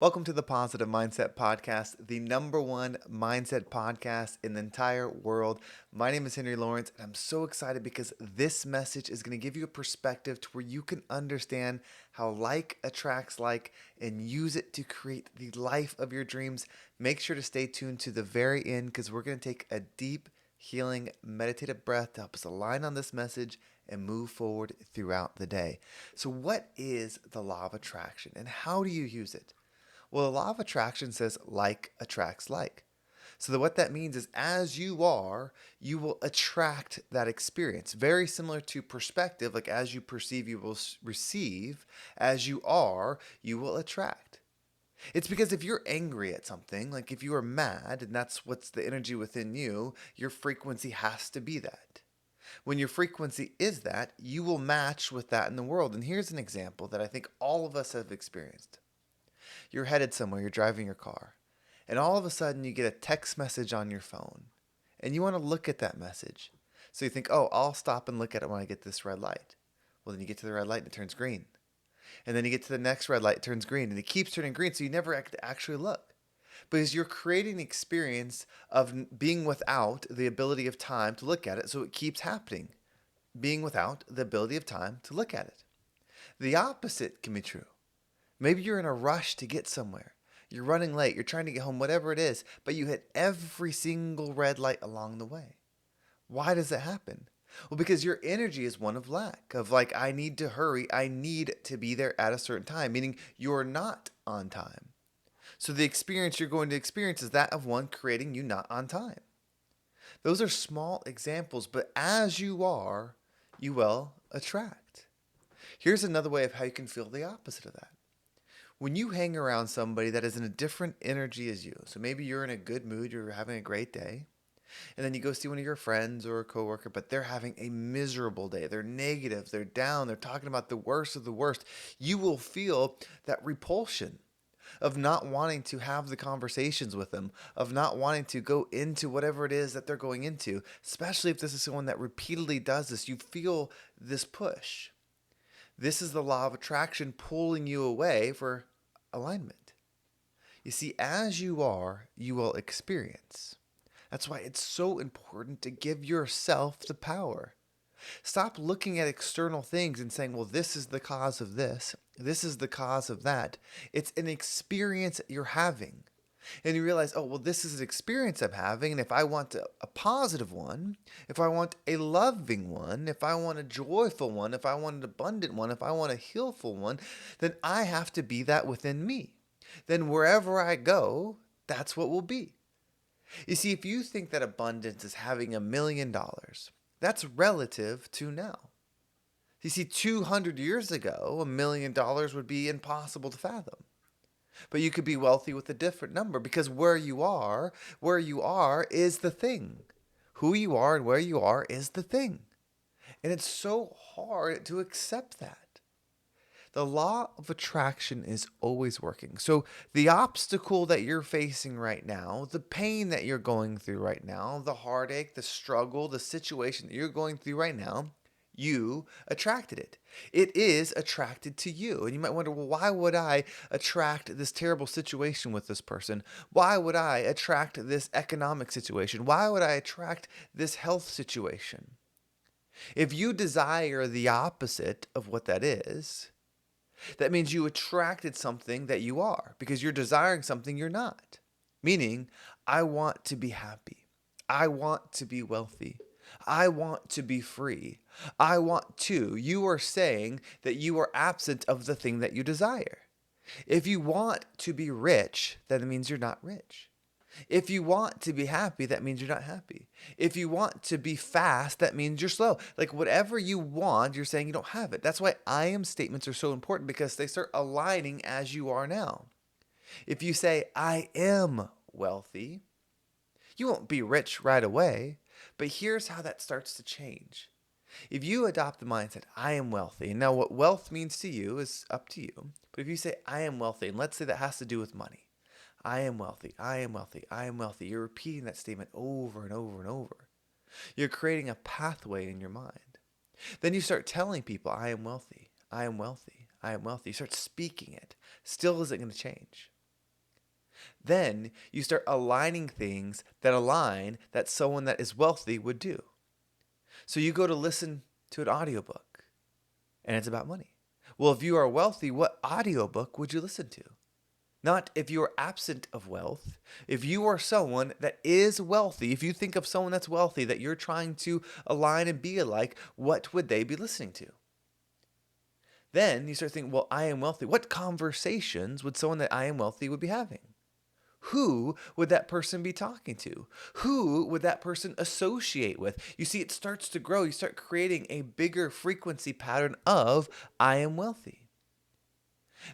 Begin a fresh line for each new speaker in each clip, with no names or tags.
Welcome to the Positive Mindset Podcast, the number one mindset podcast in the entire world. My name is Henry Lawrence, and I'm so excited because this message is going to give you a perspective to where you can understand how like attracts like and use it to create the life of your dreams. Make sure to stay tuned to the very end because we're going to take a deep, healing, meditative breath to help us align on this message and move forward throughout the day. So, what is the law of attraction and how do you use it? Well, the law of attraction says like attracts like. So what that means is as you are, you will attract that experience. Very similar to perspective, like as you perceive, you will receive. As you are, you will attract. It's because if you're angry at something, like if you are mad, and that's what's the energy within you, your frequency has to be that. When your frequency is that, you will match with that in the world. And here's an example that I think all of us have experienced. You're headed somewhere, you're driving your car, and all of a sudden you get a text message on your phone, and you want to look at that message. So you think, oh, I'll stop and look at it when I get this red light. Well, then you get to the red light and it turns green. And then you get to the next red light, it turns green, and it keeps turning green, so you never actually look. Because you're creating the experience of being without the ability of time to look at it, so it keeps happening. Being without the ability of time to look at it. The opposite can be true. Maybe you're in a rush to get somewhere. You're running late, you're trying to get home, whatever it is, but you hit every single red light along the way. Why does that happen? Well, because your energy is one of lack, of like, I need to hurry, I need to be there at a certain time, meaning you're not on time. So the experience you're going to experience is that of one creating you not on time. Those are small examples, but as you are, you will attract. Here's another way of how you can feel the opposite of that. When you hang around somebody that is in a different energy as you, so maybe you're in a good mood, you're having a great day, and then you go see one of your friends or a coworker, but they're having a miserable day. They're negative, they're down, they're talking about the worst of the worst. You will feel that repulsion of not wanting to have the conversations with them, of not wanting to go into whatever it is that they're going into, especially if this is someone that repeatedly does this. You feel this push. This is the law of attraction pulling you away for alignment. You see, as you are, you will experience. That's why it's so important to give yourself the power. Stop looking at external things and saying, well, this is the cause of this is the cause of that. It's an experience you're having. And you realize, oh, well, this is an experience I'm having. And if I want a positive one, if I want a loving one, if I want a joyful one, if I want an abundant one, if I want a healful one, then I have to be that within me. Then wherever I go, that's what will be. You see, if you think that abundance is having $1 million, that's relative to now. You see, 200 years ago, $1 million would be impossible to fathom. But you could be wealthy with a different number because where you are is the thing. Who you are and where you are is the thing. And it's so hard to accept that. The law of attraction is always working. So the obstacle that you're facing right now, the pain that you're going through right now, the heartache, the struggle, the situation that you're going through right now, you attracted it. It is attracted to you. And you might wonder, well, why would I attract this terrible situation with this person? Why would I attract this economic situation? Why would I attract this health situation? If you desire the opposite of what that is, that means you attracted something that you are because you're desiring something you're not. Meaning, I want to be happy. I want to be wealthy. I want to be free. I want to. You are saying that you are absent of the thing that you desire. If you want to be rich, then it means you're not rich. If you want to be happy, that means you're not happy. If you want to be fast, that means you're slow. Like whatever you want, you're saying you don't have it. That's why I am statements are so important because they start aligning as you are now. If you say, I am wealthy, you won't be rich right away, but here's how that starts to change. If you adopt the mindset, I am wealthy, and now what wealth means to you is up to you, but if you say, I am wealthy, and let's say that has to do with money, I am wealthy, I am wealthy, I am wealthy. You're repeating that statement over and over and over. You're creating a pathway in your mind. Then you start telling people, I am wealthy, I am wealthy, I am wealthy. You start speaking it. Still isn't going to change. Then you start aligning things that align that someone that is wealthy would do. So you go to listen to an audiobook and it's about money. Well, if you are wealthy, what audiobook would you listen to? Not if you are absent of wealth. If you are someone that is wealthy, if you think of someone that's wealthy that you're trying to align and be alike, what would they be listening to? Then you start thinking, well, I am wealthy. What conversations would someone that I am wealthy would be having? Who would that person be talking to? Who would that person associate with? You see, it starts to grow. You start creating a bigger frequency pattern of I am wealthy.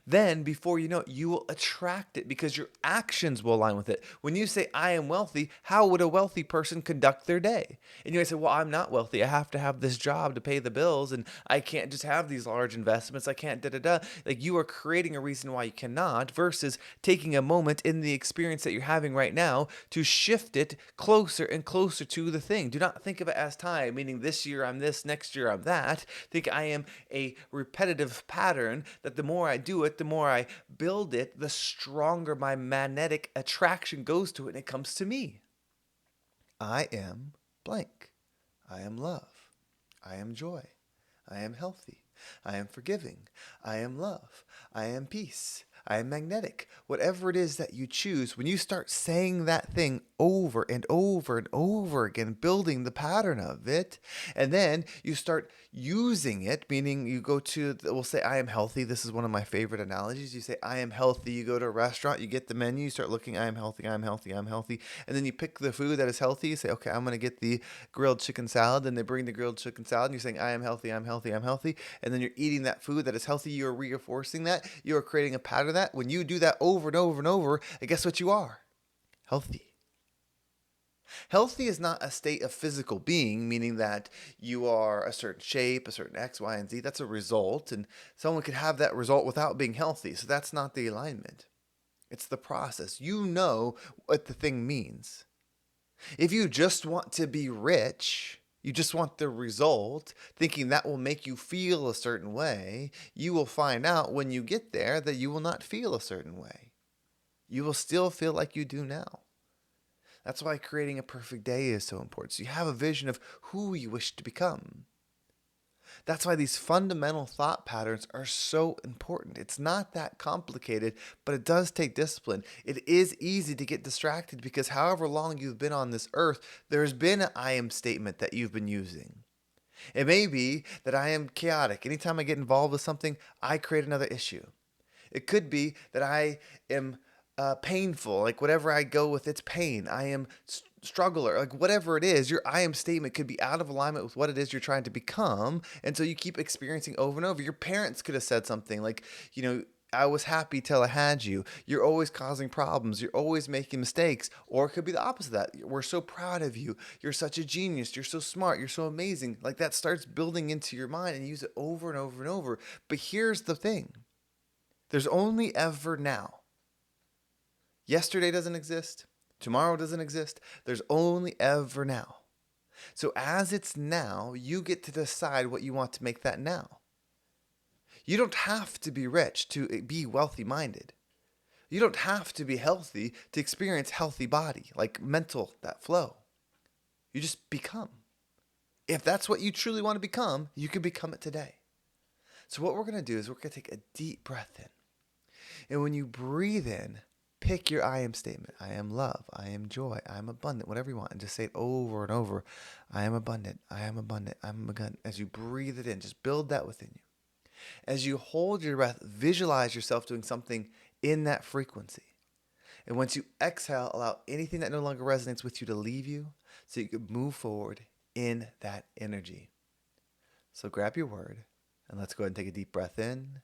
Then, before you know it, you will attract it because your actions will align with it. When you say, I am wealthy, how would a wealthy person conduct their day? And you might say, well, I'm not wealthy. I have to have this job to pay the bills, and I can't just have these large investments. I can't da da da. Like, you are creating a reason why you cannot, versus taking a moment in the experience that you're having right now to shift it closer and closer to the thing. Do not think of it as time, meaning this year I'm this, next year I'm that. Think I am a repetitive pattern that the more I do it, the more I build it, the stronger my magnetic attraction goes to it and it comes to me. I am blank. I am love. I am joy. I am healthy. I am forgiving. I am love. I am peace. I am magnetic. Whatever it is that you choose, when you start saying that thing over and over and over again, building the pattern of it, and then you start using it, meaning you go to, we'll say, I am healthy. This is one of my favorite analogies. You say, I am healthy. You go to a restaurant, you get the menu, you start looking, I am healthy, I am healthy, I am healthy. And then you pick the food that is healthy. You say, okay, I'm going to get the grilled chicken salad. And they bring the grilled chicken salad, and you're saying, I am healthy, I'm healthy, I'm healthy. And then you're eating that food that is healthy. You're reinforcing that. You're creating a pattern of that. When you do that over and over and over, and guess what you are? Healthy. Healthy is not a state of physical being, meaning that you are a certain shape, a certain X, Y, and Z. That's a result, and someone could have that result without being healthy. So that's not the alignment. It's the process. You know what the thing means. If you just want to be rich, you just want the result, thinking that will make you feel a certain way, you will find out when you get there that you will not feel a certain way. You will still feel like you do now. That's why creating a perfect day is so important. So you have a vision of who you wish to become. That's why these fundamental thought patterns are so important. It's not that complicated, but it does take discipline. It is easy to get distracted because however long you've been on this earth, there's been an I am statement that you've been using. It may be that I am chaotic. Anytime I get involved with something, I create another issue. It could be that I am painful, like whatever I go with, it's pain. I am struggler, like whatever it is, your I am statement could be out of alignment with what it is you're trying to become. And so you keep experiencing over and over. Your parents could have said something like, I was happy till I had you. You're always causing problems. You're always making mistakes. Or it could be the opposite of that. We're so proud of you. You're such a genius. You're so smart. You're so amazing. Like that starts building into your mind and you use it over and over and over. But here's the thing. There's only ever now. Yesterday doesn't exist. Tomorrow doesn't exist. There's only ever now. So as it's now, you get to decide what you want to make that now. You don't have to be rich to be wealthy minded. You don't have to be healthy to experience healthy body, like mental, that flow. You just become. If that's what you truly want to become, you can become it today. So what we're going to do is we're going to take a deep breath in. And when you breathe in, pick your I am statement. I am love. I am joy. I am abundant. Whatever you want. And just say it over and over. I am abundant. I am abundant. I am abundant. As you breathe it in, just build that within you. As you hold your breath, visualize yourself doing something in that frequency. And once you exhale, allow anything that no longer resonates with you to leave you so you can move forward in that energy. So grab your word and let's go ahead and take a deep breath in.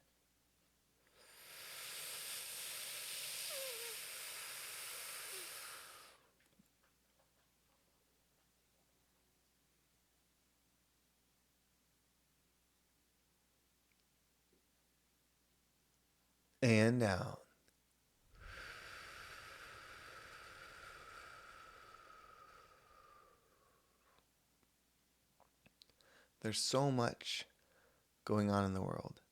And out. There's so much going on in the world.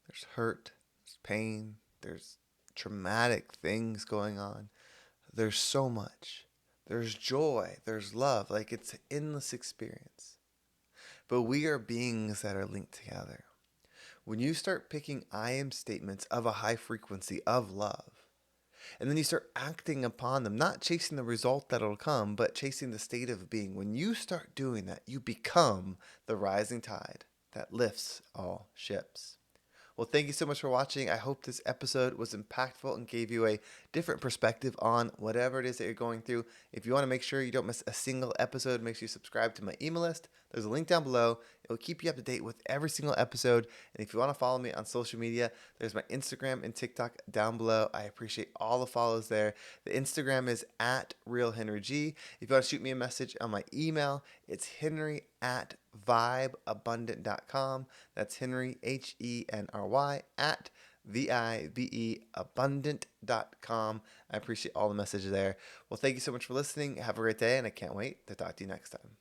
There's hurt, there's pain, there's traumatic things going on. There's so much. There's joy, there's love, like it's an endless experience. But we are beings that are linked together. When you start picking I am statements of a high frequency of love, and then you start acting upon them, not chasing the result that'll come, but chasing the state of being. When you start doing that, you become the rising tide that lifts all ships. Well, thank you so much for watching. I hope this episode was impactful and gave you a different perspective on whatever it is that you're going through. If you want to make sure you don't miss a single episode, make sure you subscribe to my email list. There's a link down below. It will keep you up to date with every single episode. And if you want to follow me on social media, there's my Instagram and TikTok down below. I appreciate all the follows there. The Instagram is at RealHenryG. If you want to shoot me a message on my email, it's henry@vibeabundant.com. That's Henry, HENRY, at VIBEabundant.com. I appreciate all the messages there. Well, thank you so much for listening. Have a great day, and I can't wait to talk to you next time.